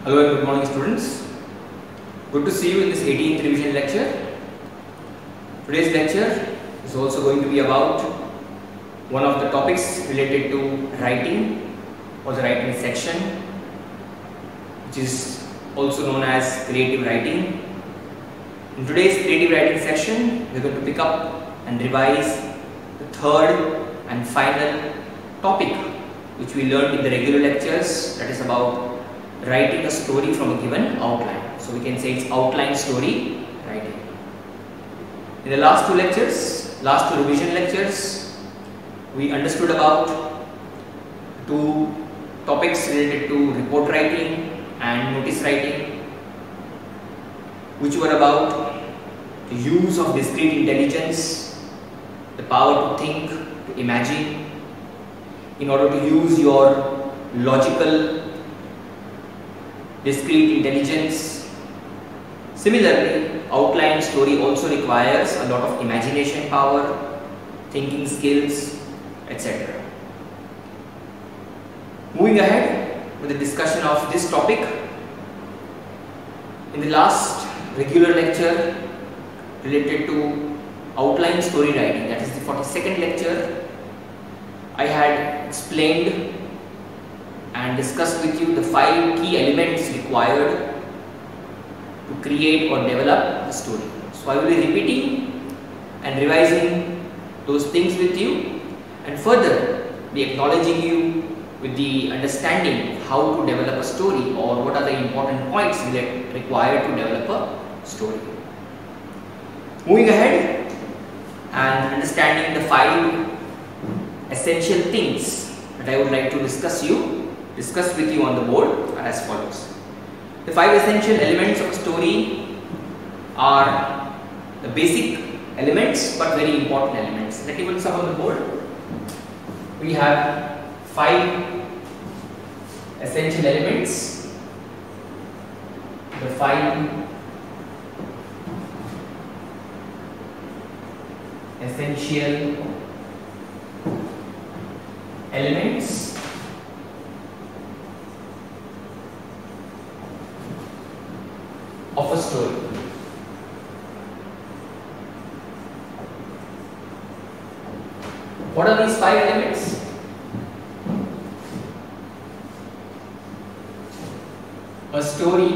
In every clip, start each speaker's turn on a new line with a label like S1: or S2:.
S1: Hello and good morning students. Good to see you in this 18th revision lecture. Today's lecture is also going to be about one of the topics related to writing or the writing section, which is also known as creative writing. In today's creative writing section, we are going to pick up and revise the third and final topic which we learned in the regular lectures, that is about writing a story from a given outline. So we can say it's outline story writing. In the last two revision lectures, we understood about two topics related to report writing and notice writing, which were about the use of discrete intelligence, the power to think, to imagine, in order to use your logical discrete intelligence. Similarly, outline story also requires a lot of imagination power, thinking skills, etc. Moving ahead with the discussion of this topic, in the last regular lecture related to outline story writing, that is the 42nd lecture, I had explained and discussed with you the 5 key elements required to create or develop a story. So I will be repeating and revising those things with you, and further be acknowledging you with the understanding how to develop a story or what are the important points required to develop a story. Moving ahead and understanding the 5 essential things that I would like to discuss with you on the board are as follows. The 5 essential elements of a story are the basic elements but very important elements. Let me put some on the board. We have 5 essential elements. The 5 essential elements of a story. What are these 5 elements? A story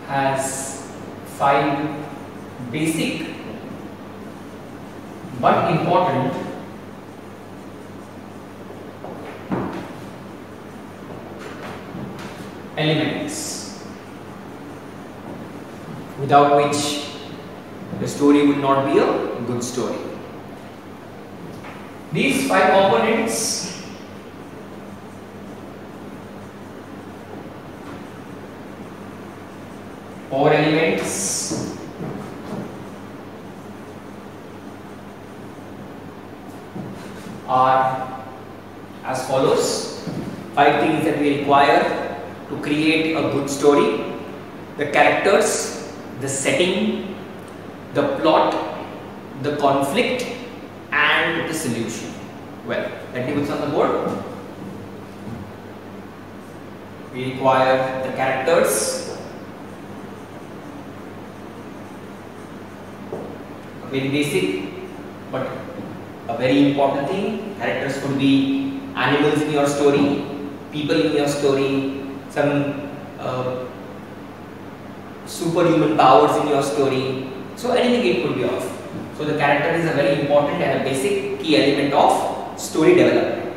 S1: has 5 basic but important elements, without which the story would not be a good story. These 5 components or elements are as follows. 5 things that we require to create a good story: the characters, the setting, the plot, the conflict, and the solution. Well, let me put some on the board. We require the characters, a very basic but a very important thing. Characters could be animals in your story, people in your story, some superhuman powers in your story, so anything it could be of. So the character is a very important and a basic key element of story development.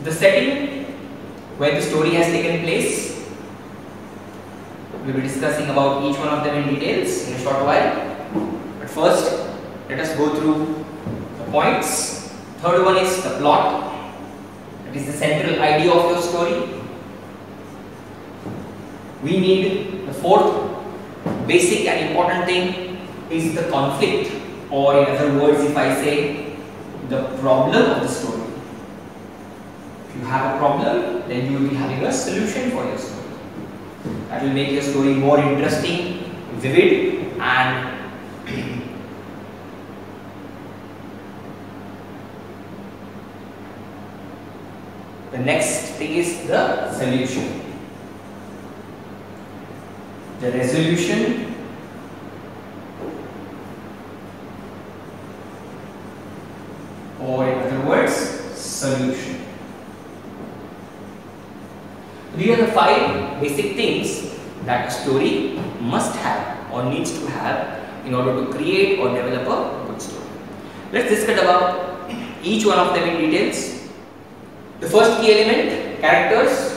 S1: The setting where the story has taken place, we will be discussing about each one of them in details in a short while, but first let us go through the points. Third one is the plot. It is the central idea of your story. We need the 4th basic and important thing is the conflict, or in other words, if I say the problem of the story. If you have a problem, then you will be having a solution for your story. That will make your story more interesting, vivid, and The next thing is the solution. The resolution, or in other words, solution. These are the 5 basic things that a story must have or needs to have in order to create or develop a good story. Let's discuss about each one of them in details. The first key element, characters.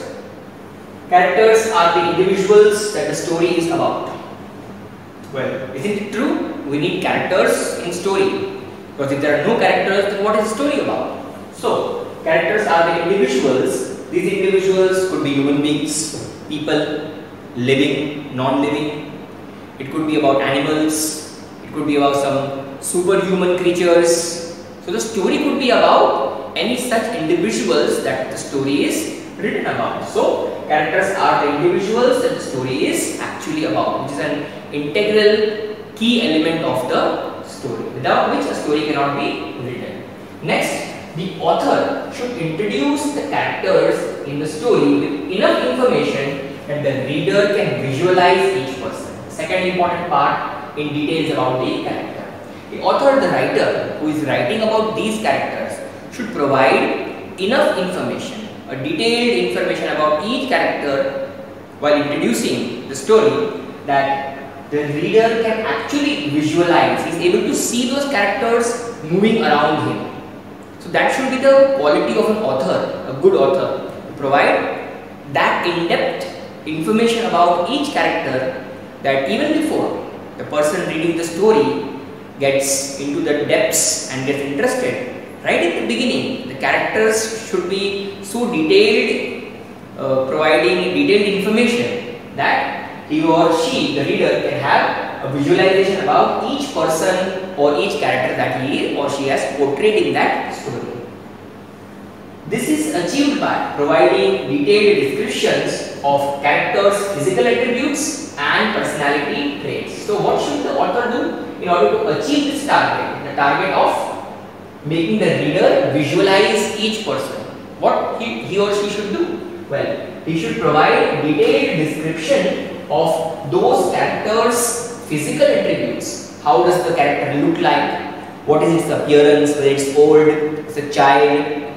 S1: Characters are the individuals that the story is about. Well, isn't it true? We need characters in story, because if there are no characters, then what is the story about? So, characters are the individuals. These individuals could be human beings, people, living, non-living. It could be about animals. It could be about some superhuman creatures. So, the story could be about any such individuals that the story is written about. So, characters are the individuals that the story is actually about, which is an integral key element of the story, without which a story cannot be written. Next, the author should introduce the characters in the story with enough information that the reader can visualize each person. Second important part in details about the character. The author, the writer who is writing about these characters should provide enough information, a detailed information about each character while introducing the story, that the reader can actually visualize. He is able to see those characters moving around him. So that should be the quality of an author, a good author, to provide that in-depth information about each character, that even before the person reading the story gets into the depths and gets interested, right at the beginning, the characters should be so detailed, providing detailed information that he or she, the reader, can have a visualization about each person or each character that he or she has portrayed in that story. This is achieved by providing detailed descriptions of characters' physical attributes and personality traits. So what should the author do in order to achieve this target? The target of making the reader visualize each person. What he or she should do? Well, he should provide detailed description of those characters' physical attributes. How does the character look like? What is its appearance? Whether it's old, it's a child,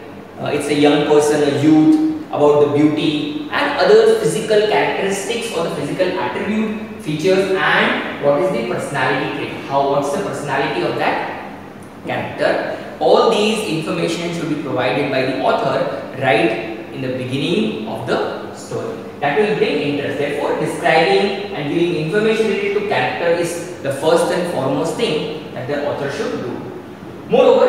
S1: it's a young person, a youth, about the beauty and other physical characteristics or the physical attribute, features, and what is the personality trait. What's the personality of that character? All these information should be provided by the author right in the beginning of the story. That will bring interest. Therefore, describing and giving information related to character is the first and foremost thing that the author should do. Moreover,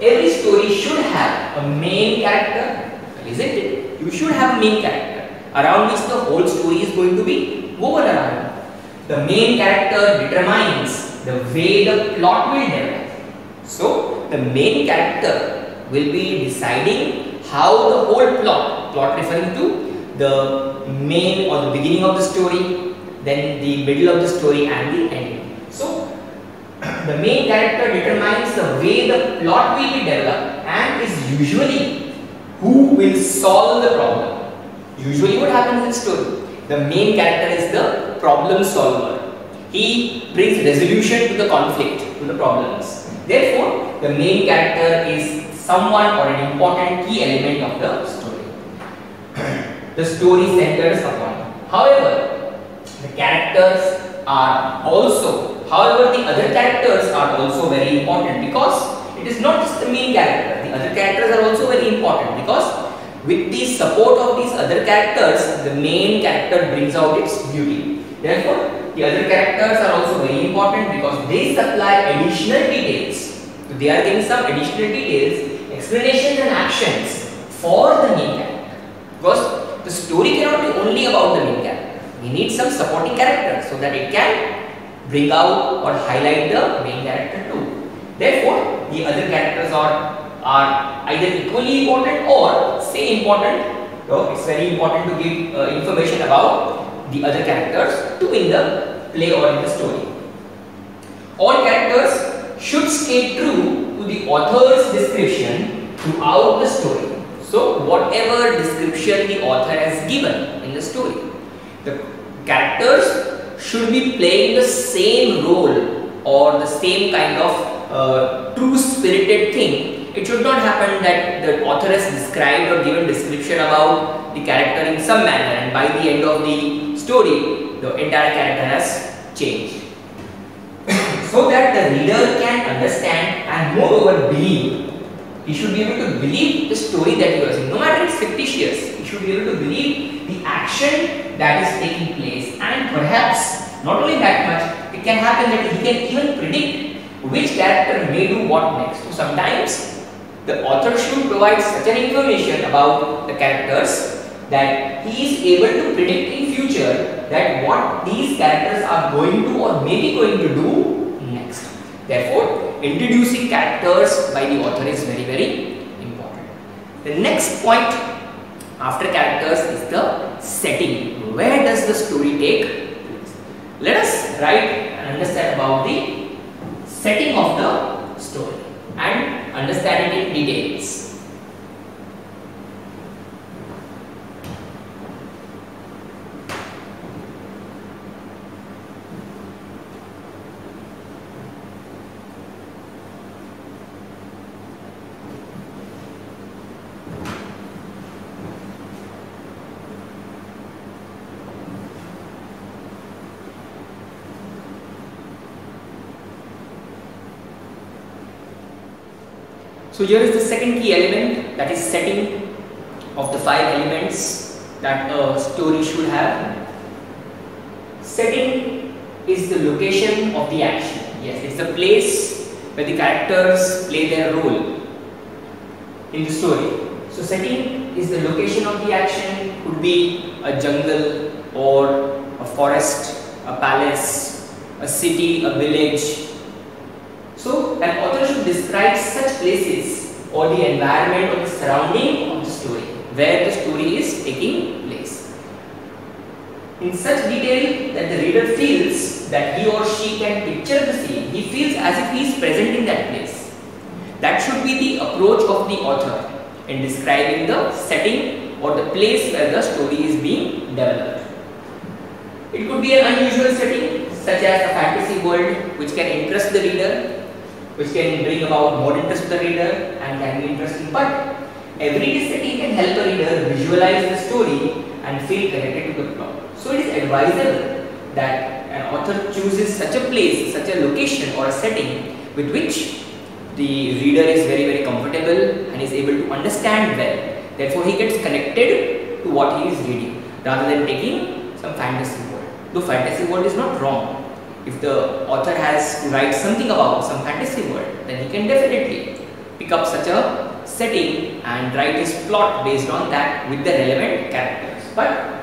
S1: every story should have a main character, isn't it? You should have a main character around which the whole story is going to be woven around. The main character determines the way the plot will develop. So, the main character will be deciding how the whole plot referring to the main or the beginning of the story, then the middle of the story and the ending. So, the main character determines the way the plot will be developed and is usually who will solve the problem. Usually what happens in story? The main character is the problem solver. He brings resolution to the conflict, to the problems. Therefore, the main character is someone or an important key element of the story. The story centers upon. However, the characters are also, the other characters are also very important, because it is not just the main character. The other characters are also very important, because with the support of these other characters, the main character brings out its beauty. Therefore, the other characters are also very important because they supply additional details. So they are giving some additional details, explanations and actions for the main character. Because the story cannot be only about the main character. We need some supporting character so that it can bring out or highlight the main character too. Therefore, the other characters are either equally important or say important. So it's very important to give information about the other characters too in the play or in the story. All characters should stay true to the author's description throughout the story. So whatever description the author has given in the story, the characters should be playing the same role or the same kind of true spirited thing. It should not happen that the author has described or given description about the character in some manner and by the end of the story the entire character has changed. So that the reader can understand and moreover believe. He should be able to believe the story that you are seeing, no matter it's fictitious. He should be able to believe the action that is taking place, and perhaps not only that much, it can happen that he can even predict which character may do what next. So sometimes the author should provide such an information about the characters that he is able to predict in future that what these characters are going to or may be going to do next. Therefore, introducing characters by the author is very, very important. The next point after characters is the setting. Where does the story take place? Let us write and understand about the setting of the story and understand it in details. So here is the second key element, that is setting of the 5 elements that a story should have. Setting is the location of the action. Yes, it's the place where the characters play their role in the story. So setting is the location of the action. Could be a jungle or a forest, a palace, a city, a village. So an author should describe such places or the environment or the surrounding of the story where the story is taking place in such detail that the reader feels that he or she can picture the scene. He feels as if he is present in that place. That should be the approach of the author in describing the setting or the place where the story is being developed. It could be an unusual setting such as a fantasy world which can interest the reader, which can bring about more interest to the reader and can be interesting. But every setting can help a reader visualize the story and feel connected to the plot. So it is advisable that an author chooses such a place, such a location or a setting with which the reader is very, very comfortable and is able to understand well. Therefore, he gets connected to what he is reading rather than taking some fantasy world. Though fantasy world is not wrong. If the author has to write something about some fantasy world, then he can definitely pick up such a setting and write his plot based on that with the relevant characters. But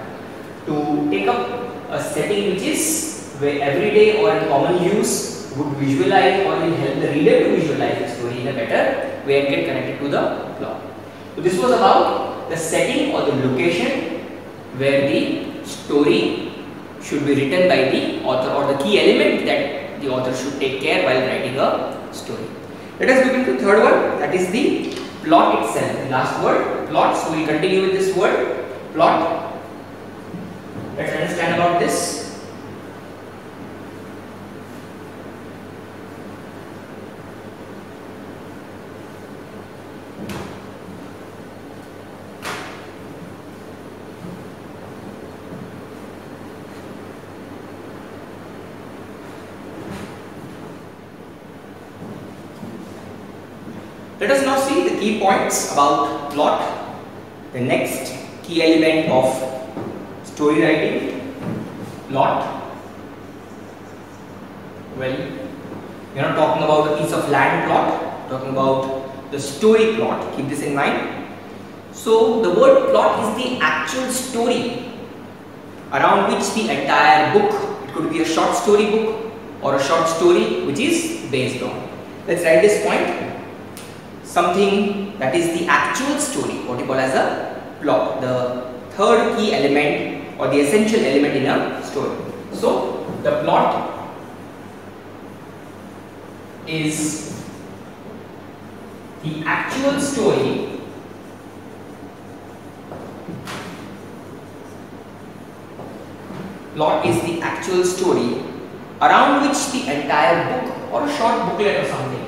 S1: to take up a setting which is where everyday or in common use would visualize or will help the reader to visualize the story in a better way and get connected to the plot. So this was about the setting or the location where the story should be written by the author or the key element that the author should take care while writing a story. Let us look into the third one, that is the plot itself. The last word, plot. So we will continue with this word, plot. Let's understand about this. Let us now see the key points about plot. The next key element of story writing, plot. Well, we are not talking about a piece of land plot, talking about the story plot. Keep this in mind. So the word plot is the actual story around which the entire book, it could be a short story book or a short story which is based on. Let's write this point. Something that is the actual story, what you call as a plot, the third key element or the essential element in a story. So the plot is the actual story Plot is the actual story around which the entire book or a short booklet or something.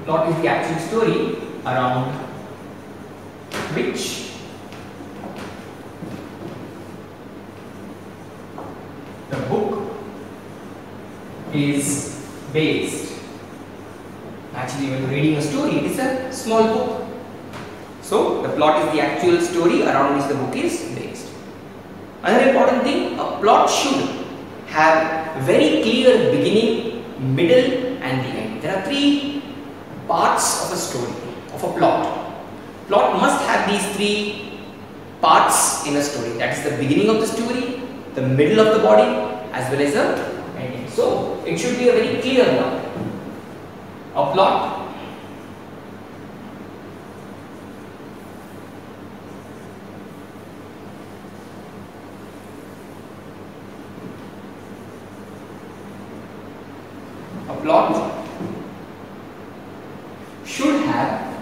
S1: Plot is the actual story around which the book is based. Actually, when you're reading a story, it is a small book. So, the plot is the actual story around which the book is based. Another important thing, a plot should have very clear beginning, middle and the end. There are three parts of a story, of a plot. Plot must have these three parts in a story. That is the beginning of the story, the middle of the body as well as the ending. So, it should be a very clear one. A plot should have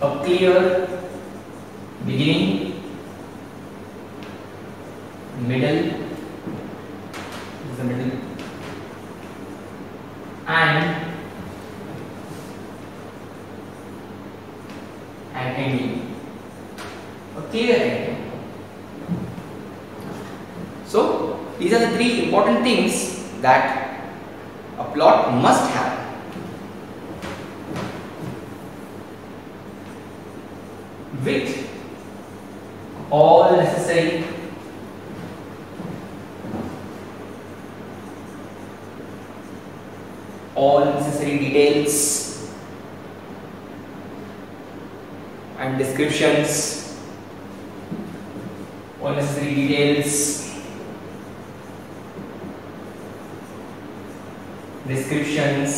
S1: a clear beginning, middle, and an ending. A clear ending. So, these are the three important things that a plot must have. With all necessary details and descriptions, all necessary details, descriptions,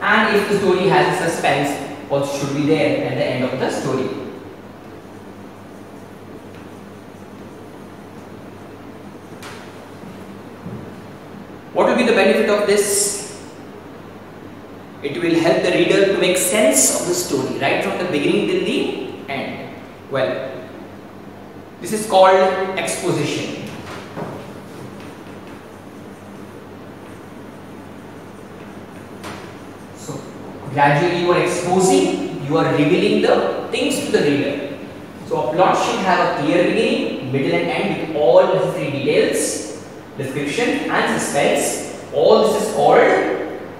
S1: and if the story has a suspense, what should be there at the end of the story. What will be the benefit of this? It will help the reader to make sense of the story right from the beginning till the end. Well, this is called exposition. So, gradually you are exposing, you are revealing the things to the reader. So, a plot should have a clear beginning, middle and end with all necessary details, description and suspense. All this is called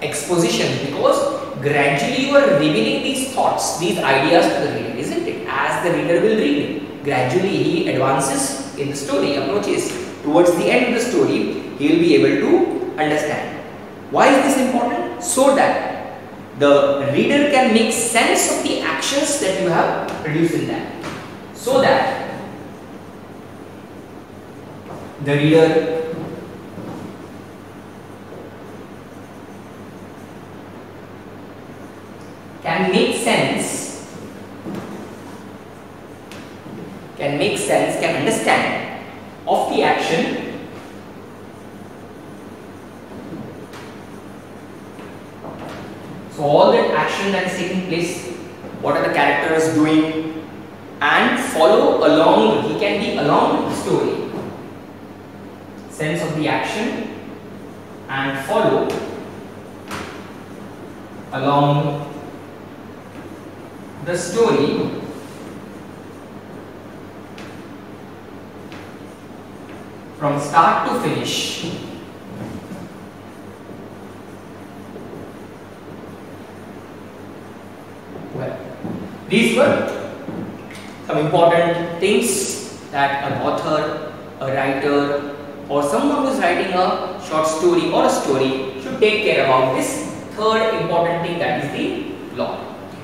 S1: exposition, because gradually you are revealing these thoughts, these ideas to the reader, isn't it? As the reader will read, gradually he advances in the story, approaches towards the end of the story, he will be able to understand. Why is this important? So that the reader can make sense of the actions that you have produced in that. So that the reader can make sense, can understand of the action so all that action that is taking place, what are the characters doing, and follow along, he can be along the story, sense of the action and follow along the story from start to finish. Well, these were some important things that an author, a writer, or someone who is writing a short story or a story should take care about. This third important thing, that is the plot.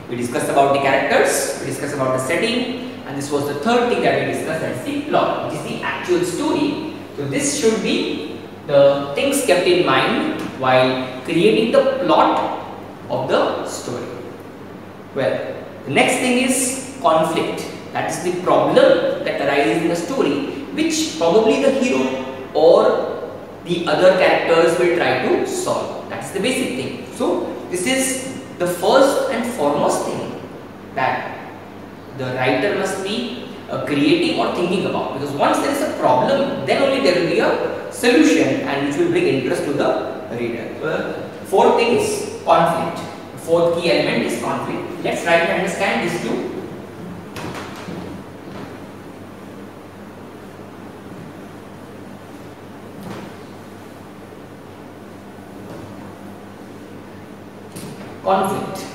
S1: We discussed about the characters, we discussed about the setting, and this was the third thing that we discussed, that is the plot, which is the actual story. So this should be the things kept in mind while creating the plot of the story. Well, the next thing is conflict. That is the problem that arises in the story, which probably the hero or the other characters will try to solve. That's the basic thing. So this is the first and foremost thing, that the writer must be creating or thinking about, because once there is a problem, then only there will be a solution and which will bring interest to the reader. So, fourth thing is conflict. The fourth key element is conflict. Let's try to understand this too. Conflict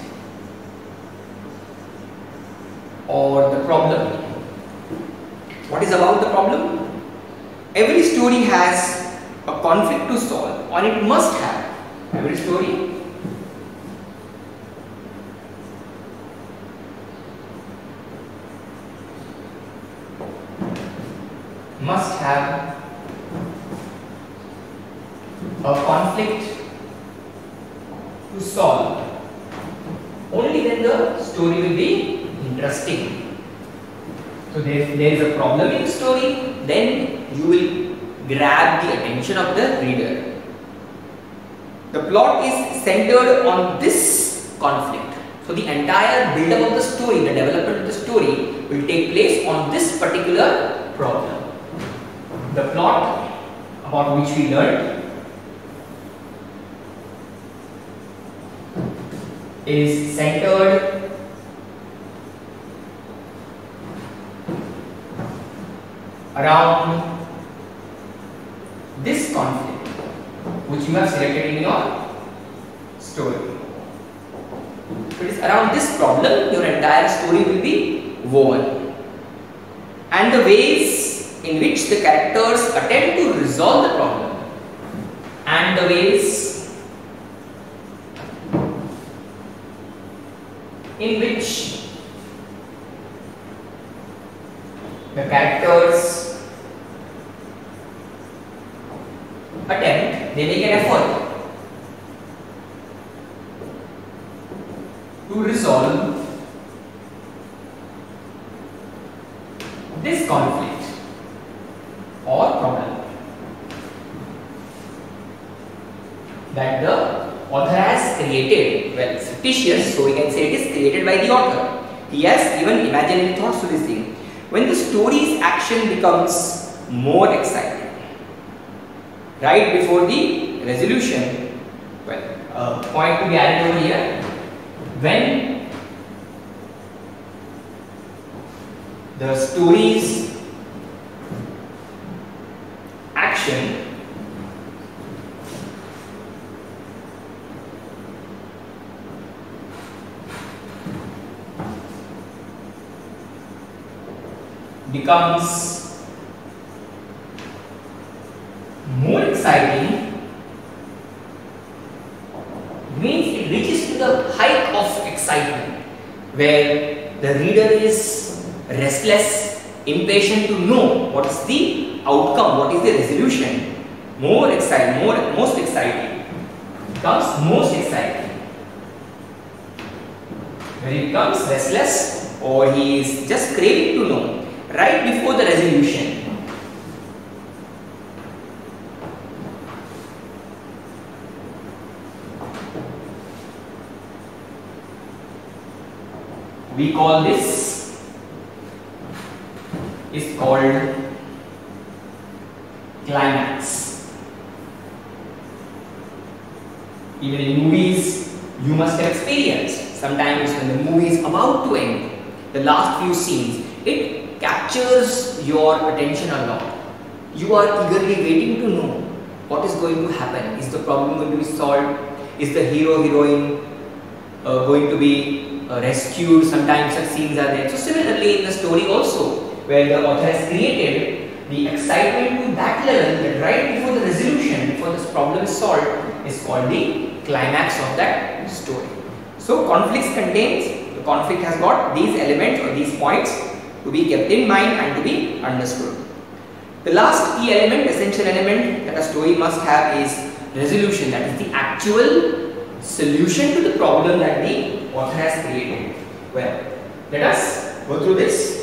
S1: or the problem. What is about the problem? Every story has a conflict to solve, or it must have. Every story must have a conflict to solve. Only then the story will be interesting. So if there is a problem in the story, then you will grab the attention of the reader. The plot is centered on this conflict. So the entire build-up of the story, the development of the story will take place on this particular problem. The plot about which we learned is centered around this conflict which you have selected in your story. If it is around this problem, your entire story will be woven. And the ways in which the characters attempt to resolve the problem and the ways in which the characters attempt, they make an effort to resolve this conflict or problem that the author has created. Well, it's fictitious, so we can say it is created by the author. He has given imaginary thoughts to this thing. When the story's action becomes more exciting, right before the resolution, well, point to be added over here, when the story's action becomes more exciting, means it reaches to the height of excitement where the reader is restless, impatient to know what is the outcome, what is the resolution. More exciting, most exciting, becomes most exciting. When he becomes restless or he is just craving to know right before the resolution. We call this is called climax. Even in movies, you must have experienced sometimes when the movie is about to end, the last few scenes, it captures your attention a lot. You are eagerly waiting to know what is going to happen. Is the problem going to be solved? Is the hero, heroine going to be rescued? Sometimes such scenes are there. So similarly in the story also, where the author has created the excitement to that level that right before the resolution, before this problem is solved, is called the climax of that story. So conflict has got these elements or these points to be kept in mind and to be understood. The last key element, essential element that a story must have is resolution, that is the actual solution to the problem that the author has created. Well, let us go through this.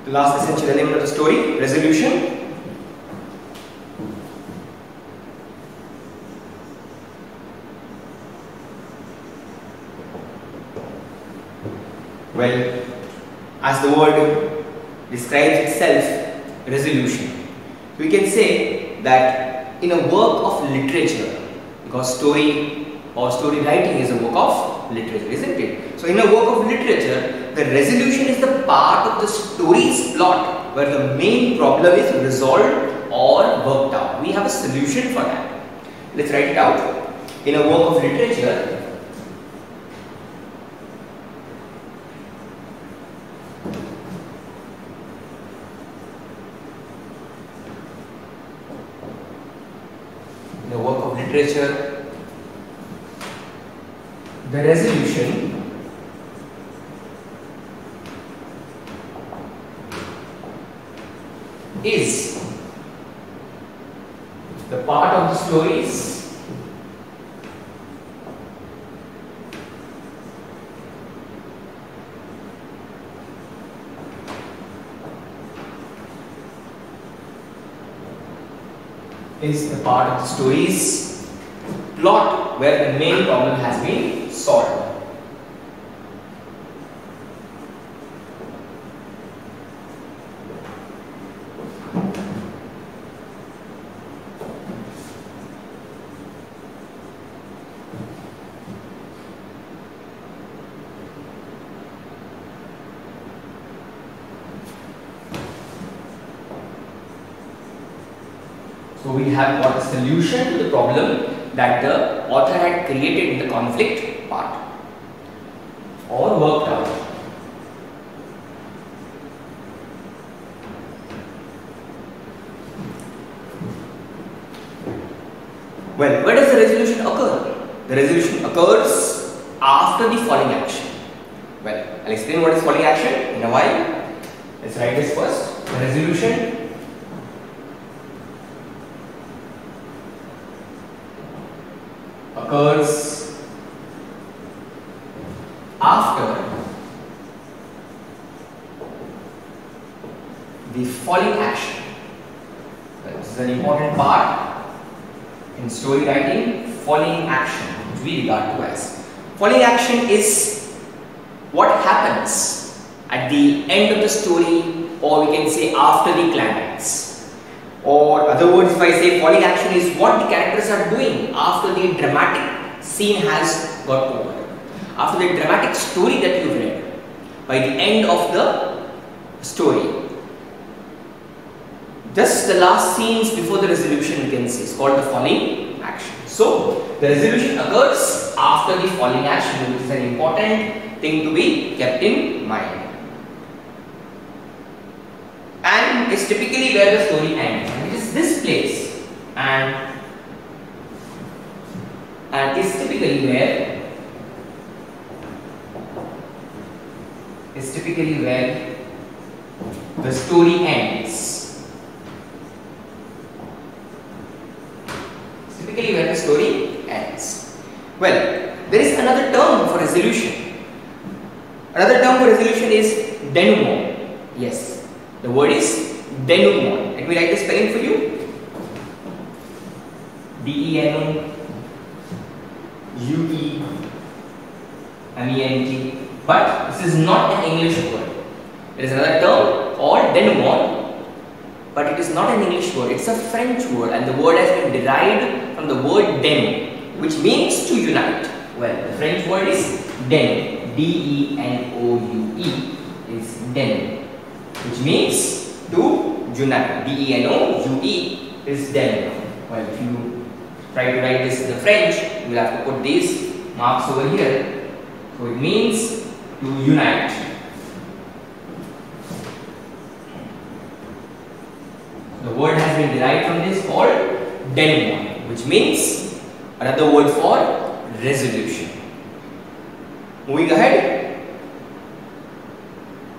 S1: the last essential element of the story, resolution. Well, as the word describes itself, resolution, we can say that in a work of literature, because story or story writing is a work of literature, isn't it? So in a work of literature, the resolution is the part of the story's plot where the main problem is resolved or worked out. We have a solution for that. Let's write it out. In a work of literature, the resolution is the part of the stories plot where the main problem has been solved. So we have got a solution to the problem that the author had created in the conflict part or worked out. Well, where does the resolution occur? The resolution occurs after the following action. Well, I'll explain what is following action in a while. Let's write this first. The resolution occurs after the following action. This is an important part in story writing. Following action, which we regard to as following action, is what happens at the end of the story, or we can say after the climax. Or other words, if I say following action is what the characters are doing after the dramatic scene has got over, after the dramatic story that you've read, by the end of the story. Just the last scenes before the resolution, we can say, is called the following action. So the resolution occurs after the following action, which is an important thing to be kept in mind. And it's typically where the story ends. And it is this place, and is typically where the story ends. It's typically where the story ends. Well, there is another term for resolution. Another term for resolution is denouement. Yes. The word is denouement. Let me write the spelling for you. D-E-N-O-U-E-M-E-N-T. But this is not an English word. There is another term called denouement, but it is not an English word. It's a French word, and the word has been derived from the word denou, which means to unite. Well, the French word is denou. D-E-N-O-U-E is denou, which means to unite. D-E-N-O-U-E is denou. Well, if you try to write this in the French, you will have to put these marks over here. So it means to unite. The word has been derived from this called denouement, which means another word for resolution. Moving ahead,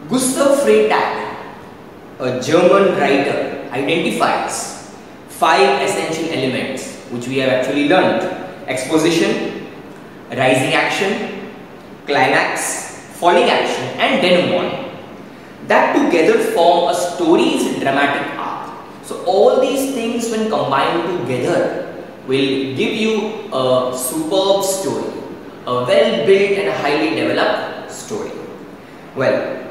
S1: Gustav Freytag, a German writer, identifies 5 essential elements which we have actually learned: exposition, rising action, climax, falling action, and denouement, that together form a story's dramatic arc. So all these things when combined together will give you a superb story, a well-built and highly developed story. Well,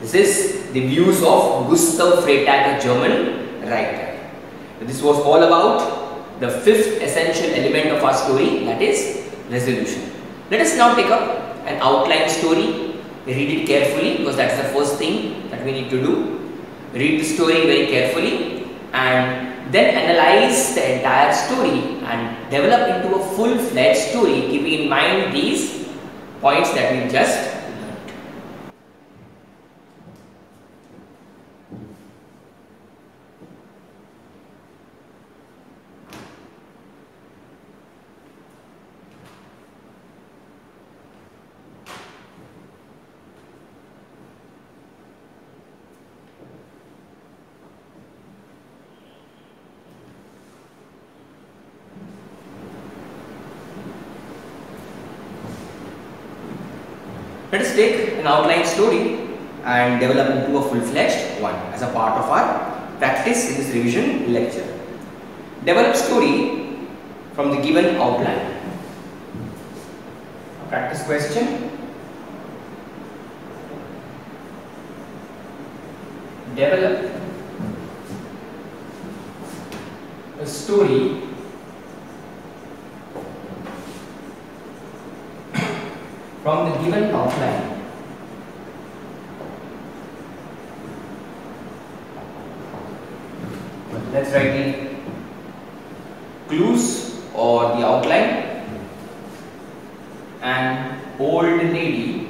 S1: this is the views of Gustav Freytag, a German writer. This was all about the fifth essential element of our story, that is resolution. Let us now take up an outline story. Read it carefully because that's the first thing that we need to do. Read the story very carefully and then analyze the entire story and develop into a full-fledged story, keeping in mind these points that we just learned. Let us take an outline story and develop into a full-fledged one as a part of our practice in this revision lecture. Develop story from the given outline. A practice question. Develop a story from the given outline. Let's write the clues or the outline. An old lady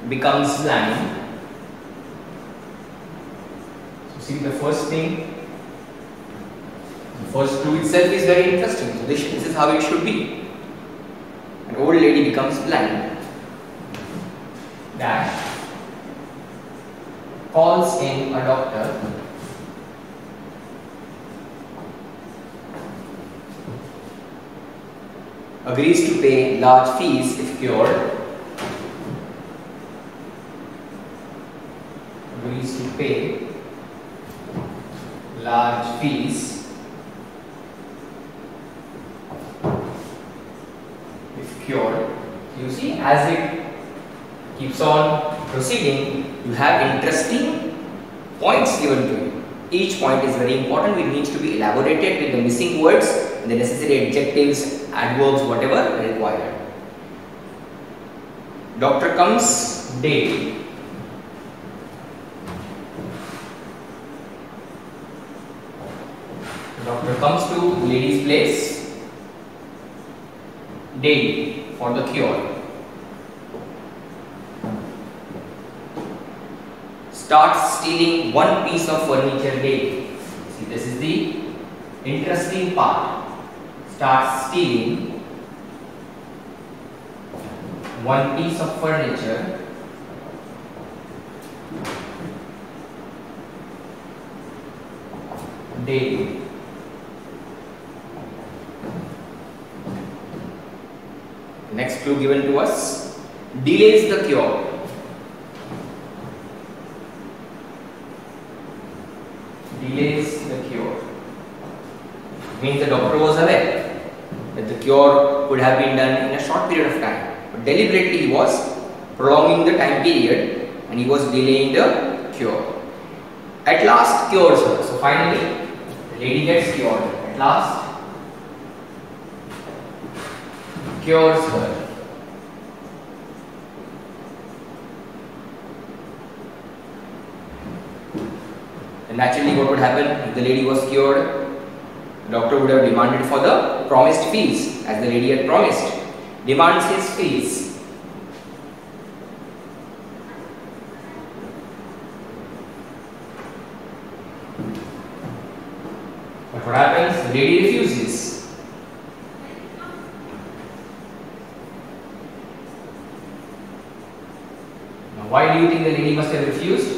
S1: becomes blind. So see the first thing. The first clue itself is very interesting. So this is how it should be. An old lady becomes blind. Dash calls in a doctor. Agrees to pay large fees if cured. Agrees to pay large fees if cured. You see, as it keeps on proceeding, you have interesting points given to you. Each point is very important. It needs to be elaborated with the missing words and the necessary adjectives, adverbs, whatever required. Doctor comes daily. Doctor comes to lady's place daily for the cure. Starts stealing one piece of furniture daily. See, this is the interesting part. Starts stealing one piece of furniture daily. Next clue given to us, delays the cure. Delays the cure. Means the doctor was aware that the cure could have been done in a short period of time, but deliberately he was prolonging the time period and he was delaying the cure. At last cures her. So finally the lady gets cured. At last cures her. And naturally what would happen if the lady was cured? The doctor would have demanded for the promised fees, as the lady had promised. Demands his fees. But what happens? The lady refuses. Now why do you think the lady must have refused?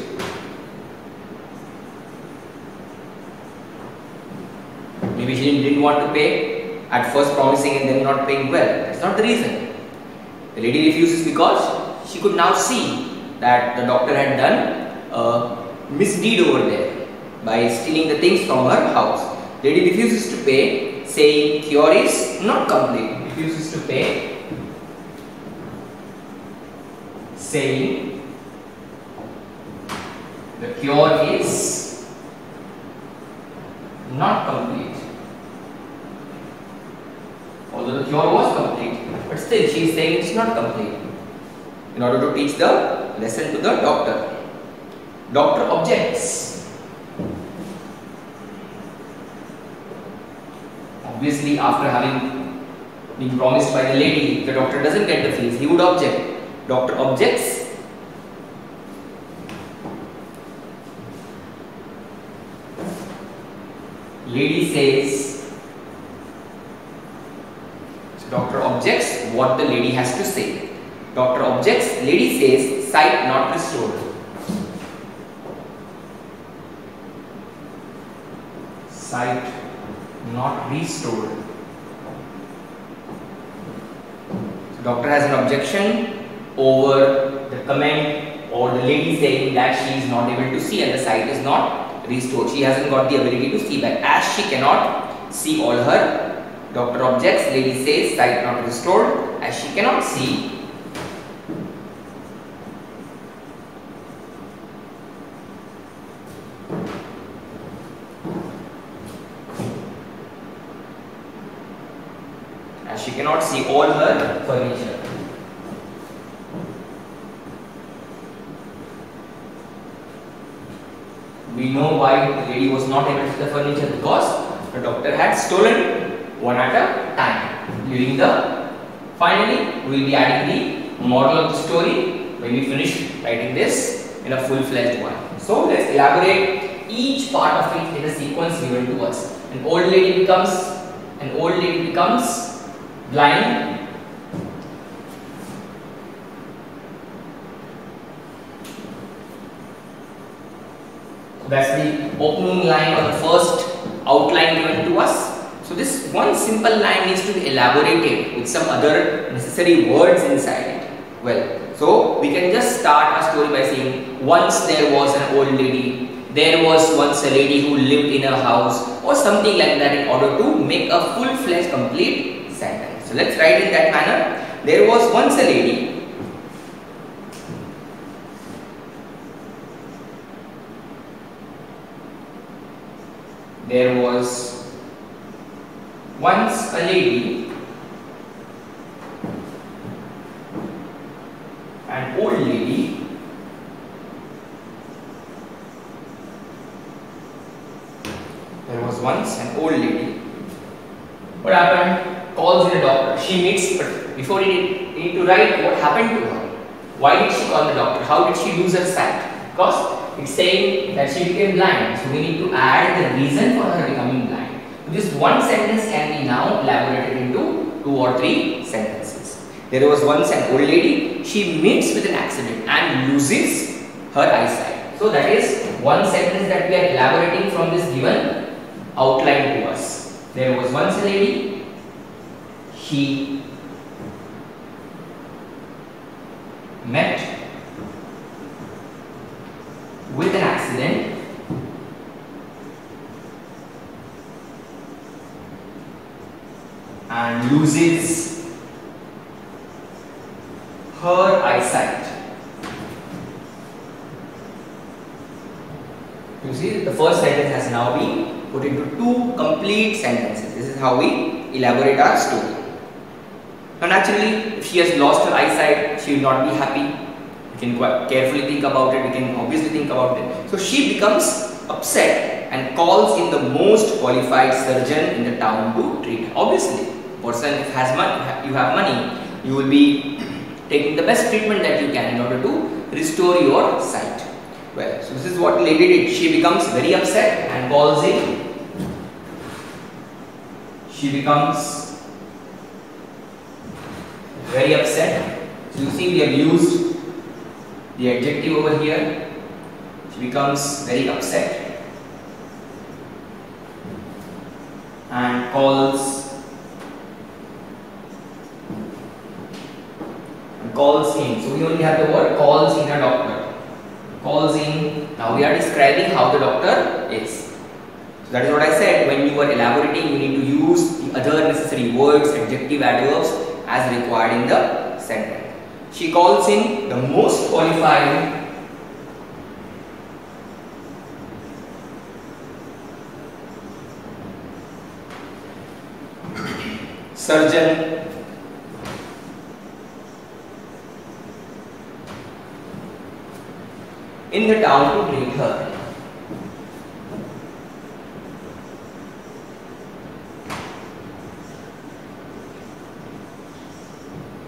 S1: Maybe she didn't want to pay, at first promising and then not paying well. That's not the reason. The lady refuses because she could now see that the doctor had done a misdeed over there by stealing the things from her house. Lady refuses to pay, saying cure is not complete. Refuses to pay, saying the cure is not complete. Although the cure was complete, but still she is saying it's not complete in order to teach the lesson to the doctor. Doctor objects. Obviously, after having been promised by the lady, the doctor doesn't get the fees, he would object. Doctor objects. Lady says. So doctor objects what the lady has to say. Doctor objects, lady says sight not restored. Sight not restored. So doctor has an objection over the comment or the lady saying that she is not able to see and the sight is not restored. She hasn't got the ability to see back as she cannot see all her. Doctor objects, lady says sight not restored as she cannot see. As she cannot see all her furniture. We know why the lady was not able to see the furniture, because the doctor had stolen one at a time. During the finally, we will be adding the moral of the story when we finish writing this in a full-fledged one. So let's elaborate each part of it in a sequence given to us. An old lady becomes blind. That's the opening line or the first outline given to us. So this one simple line needs to be elaborated with some other necessary words inside it. Well, so we can just start our story by saying, once there was an old lady, there was once a lady who lived in a house, or something like that, in order to make a full-fledged complete sentence. So let's write in that manner. There was once a lady. There was once a lady, an old lady, there was once an old lady. What happened? Calls in a doctor. She meets, but before we need to write what happened to her. Why did she call the doctor? How did she lose her sight? Because it's saying that she became blind, so we need to add the reason for her becoming blind. This one sentence can be now elaborated into 2 or 3 sentences. There was once an old lady, she meets with an accident and loses her eyesight. So that is one sentence that we are elaborating from this given outline to us. There was once a lady, she met with an accident and loses her eyesight. You see, the first sentence has now been put into 2 complete sentences. This is how we elaborate our story. Now naturally, if she has lost her eyesight, she will not be happy. We can quite carefully think about it, we can obviously think about it. So she becomes upset and calls in the most qualified surgeon in the town to treat her. Obviously, person if has money, you have money, you will be taking the best treatment that you can in order to restore your sight. Well, so this is what the lady did. She becomes very upset and calls in. She becomes very upset. So you see, we have used the adjective over here. She becomes very upset and calls calls in. So we only have the word calls in a doctor. Calls in. Now we are describing how the doctor is. So that is what I said. When you are elaborating, you need to use the other necessary words, adjective, adverbs as required in the sentence. She calls in the most qualified surgeon in the town to treat her.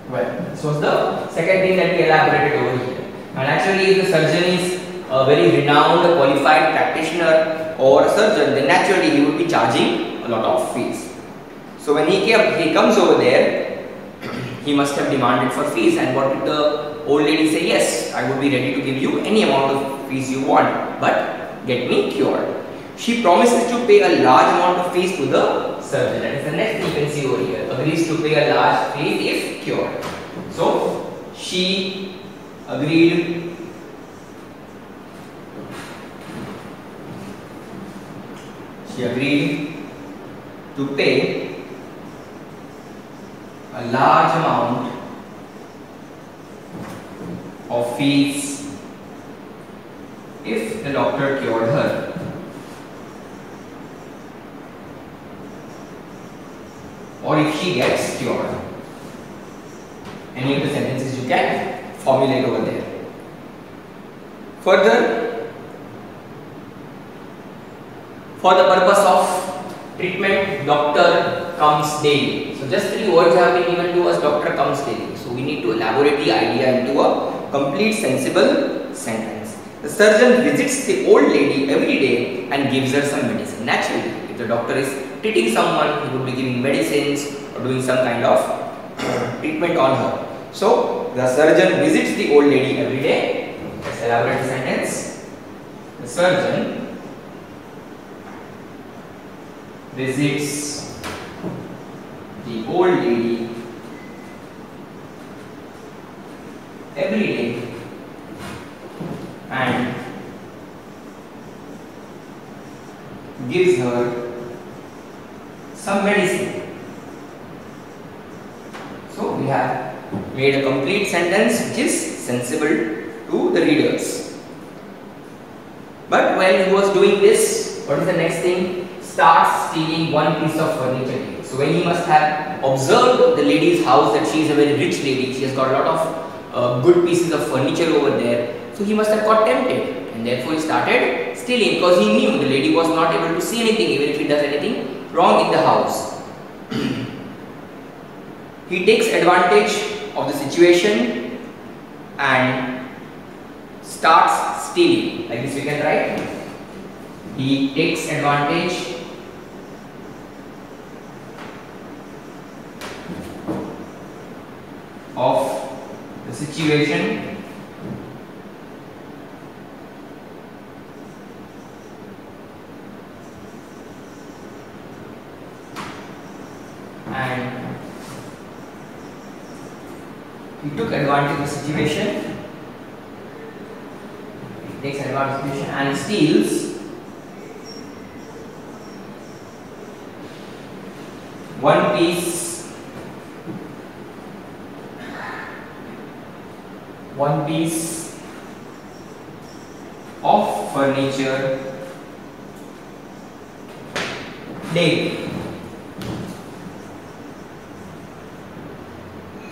S1: Well, this was the second thing that we elaborated over here. And actually, if the surgeon is a very renowned, qualified practitioner or a surgeon, then naturally he would be charging a lot of fees. So when he comes over there, he must have demanded for fees. And what did the old lady say? Yes, I would be ready to give you any amount of fees you want, but get me cured. She promises to pay a large amount of fees to the surgeon. That is the next thing you can see over here. Agrees to pay a large fee if cured. So she agreed to pay a large amount of fees if the doctor cured her. Or if she gets cured. Any of the sentences you can formulate over there. Further, for the purpose of treatment, doctor comes daily. So just 3 words have been given to us, doctor comes daily. So we need to elaborate the idea into a complete sensible sentence. The surgeon visits the old lady every day and gives her some medicine. Naturally, if the doctor is treating someone, he would be giving medicines or doing some kind of treatment on her. So the surgeon visits the old lady every day. Let's elaborate the sentence. The surgeon visits the old lady every day and gives her some medicine. So we have made a complete sentence which is sensible to the readers. But when he was doing this, what is the next thing? Starts stealing one piece of furniture. So when he must have observed the lady's house, that she is a very rich lady, she has got a lot of good pieces of furniture over there. So he must have got tempted, and therefore he started stealing, because he knew the lady was not able to see anything even if he does anything wrong in the house. He takes advantage of the situation and starts stealing. Like this we can write. He takes advantage of the situation and he took advantage of the situation, he takes advantage of the situation and steals one piece of furniture daily.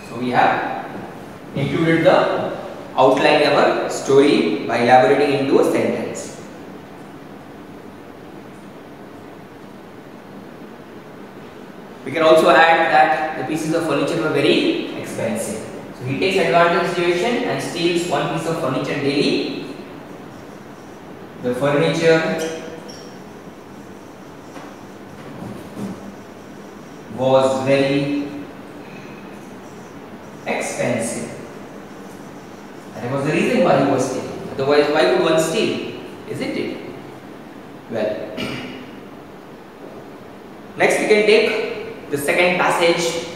S1: So we have included the outline of our story by elaborating into a sentence. We can also add that the pieces of furniture were very expensive. So he takes advantage of the situation and steals one piece of furniture daily. The furniture was very expensive. That was the reason why he was stealing. Otherwise, why would one steal? Isn't it? Well, next we can take the second passage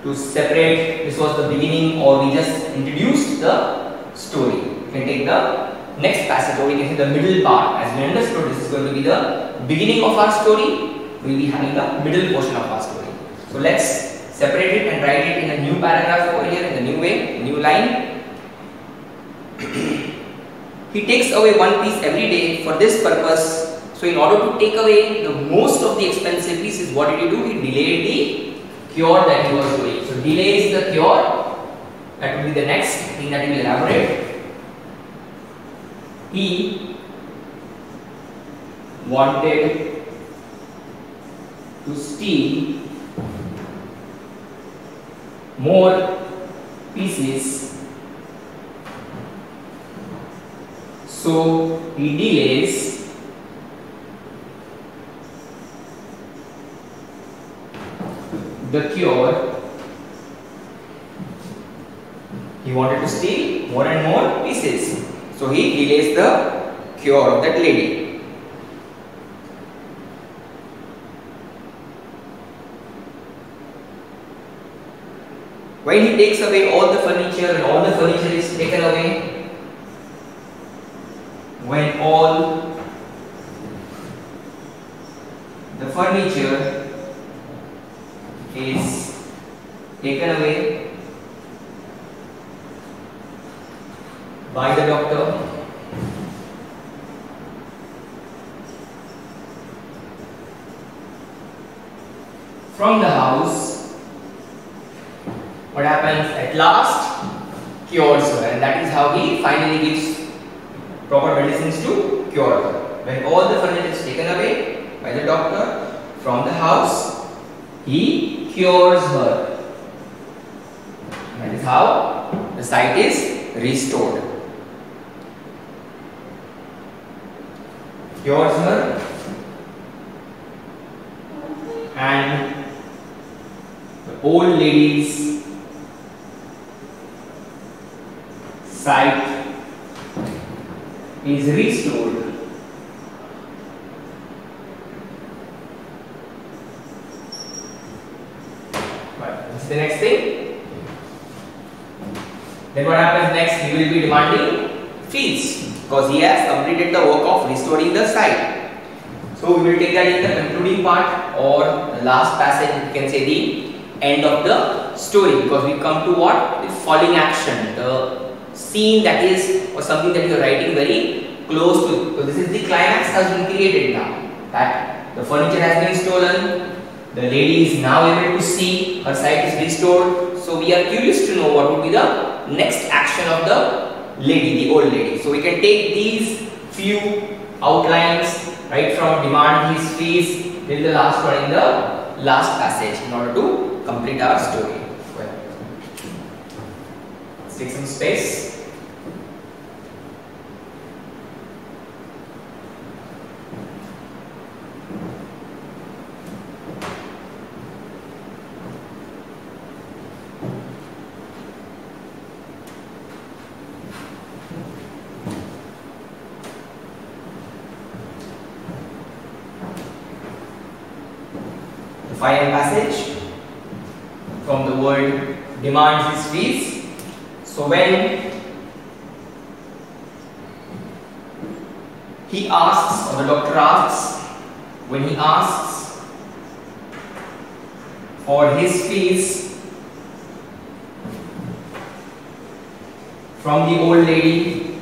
S1: to separate, this was the beginning or we just introduced the story. You can take the next passage or we can say the middle part. As we understood, this is going to be the beginning of our story. We will be having the middle portion of our story. So let's separate it and write it in a new paragraph over here in the new way, new line. He takes away one piece every day for this purpose. So in order to take away the most of the expensive pieces, what did he do? He delayed the cure that he was doing. So delays the cure. That will be the next thing that he will elaborate. He wanted to steal more pieces, so he delays the cure. He wanted to steal more and more pieces, so he delays the cure of that lady. When he takes away all the furniture and all the furniture is taken away, when all the furniture is taken away by the doctor, from the house, what happens? At last cures her, and that is how he finally gives proper medicines to cure her. When all the furniture is taken away by the doctor from the house, he cures her. That is how the sight is restored. Cures her, and the old lady's sight is restored. Right, what's the next thing? Then what happens next? He will be demanding fees because he has completed the work of restoring the sight. So we will take that in the concluding part or the last passage, you can say the end of the story, because we come to what? The falling action, the scene that is or something that you are writing very close to. So this is the climax has been created now, that the furniture has been stolen, the lady is now able to see, her sight is restored. So we are curious to know what would be the next action of the lady, the old lady. So we can take these few outlines right from demand his fees till the last one in the last passage in order to complete our story. Well, let's take some space. Final passage from the word demands his fees. So when he asks, or the doctor asks, when he asks for his fees from the old lady,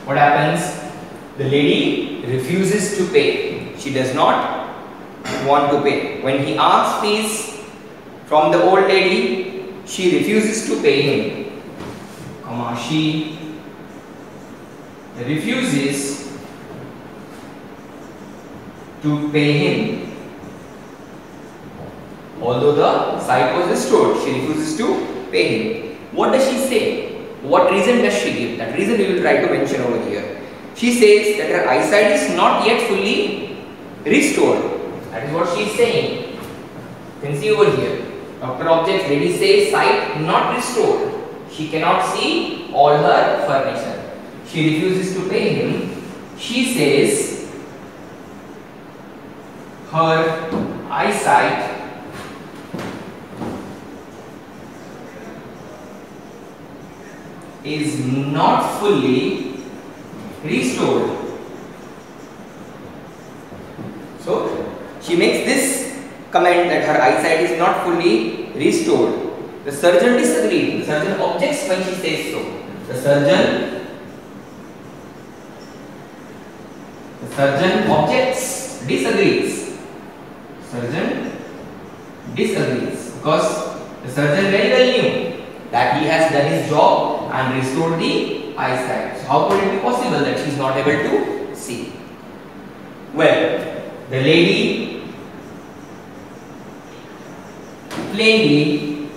S1: what happens? The lady refuses to pay. She does not want to pay. When he asks fees from the old lady, she refuses to pay him. She refuses to pay him. Although the sight was restored, she refuses to pay him. What does she say? What reason does she give? That reason we will try to mention over here. She says that her eyesight is not yet fully restored. That is what she is saying. You can see over here. Doctor objects, lady says sight not restored. She cannot see all her furniture. She refuses to pay him. She says her eyesight is not fully restored. So she makes this comment that her eyesight is not fully restored. The surgeon disagrees. The surgeon objects when she says so. The surgeon objects, disagrees. Surgeon disagrees because the surgeon very well knew that he has done his job and restored the eyesight. So how could it be possible that she is not able to see? Well, the lady plainly,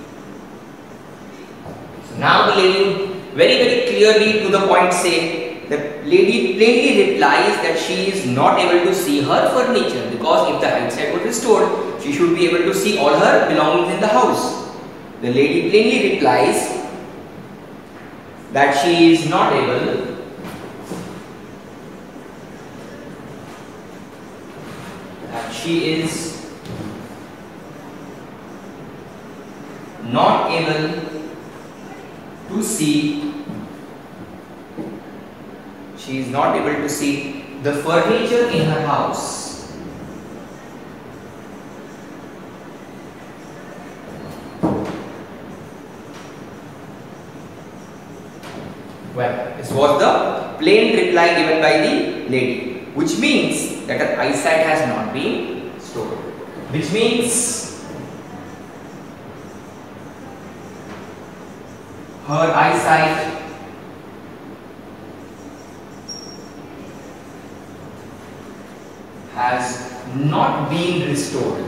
S1: so now the lady very clearly to the point say, the lady plainly replies that she is not able to see her furniture, because if the eyesight was restored, she should be able to see all her belongings in the house. The lady plainly replies that she is not able she is not able to see the furniture in her house. Well, this was the plain reply given by the lady, which means that her eyesight has not been restored. Which means her eyesight has not been restored.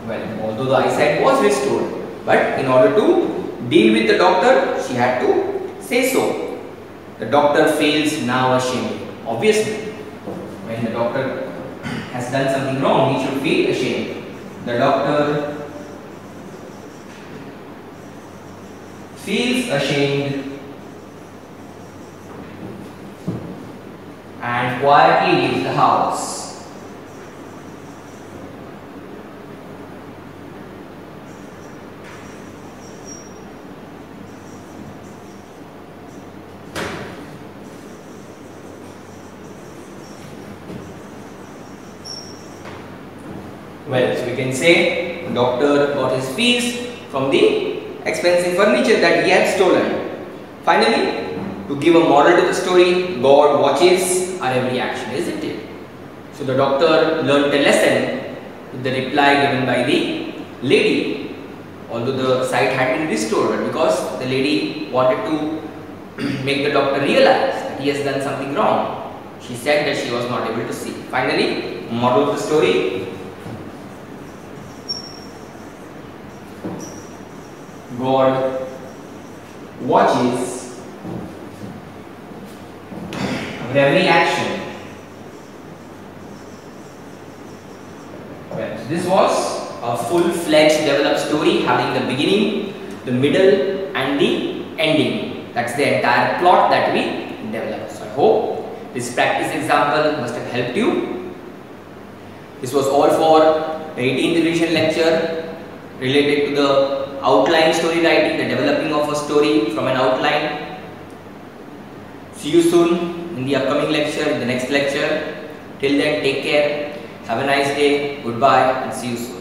S1: Well, although the eyesight was restored, but in order to deal with the doctor, she had to say so. The doctor feels now ashamed. Obviously, when the doctor has done something wrong, he should feel ashamed. The doctor feels ashamed and quietly leaves the house. Well, so we can say the doctor got his fees from the expensive furniture that he had stolen. Finally, to give a moral to the story, God watches our every action, isn't it? So the doctor learned a lesson with the reply given by the lady, although the sight had been restored, but because the lady wanted to make the doctor realize that he has done something wrong, she said that she was not able to see. Finally, moral of the story: God watches our every action. Well, this was a full-fledged developed story having the beginning, the middle and the ending. That's the entire plot that we developed. So I hope this practice example must have helped you. This was all for the 18th revision lecture related to the outline story writing, the developing of a story from an outline. See you soon in the upcoming lecture, in the next lecture. Till then, take care, have a nice day, goodbye, and see you soon.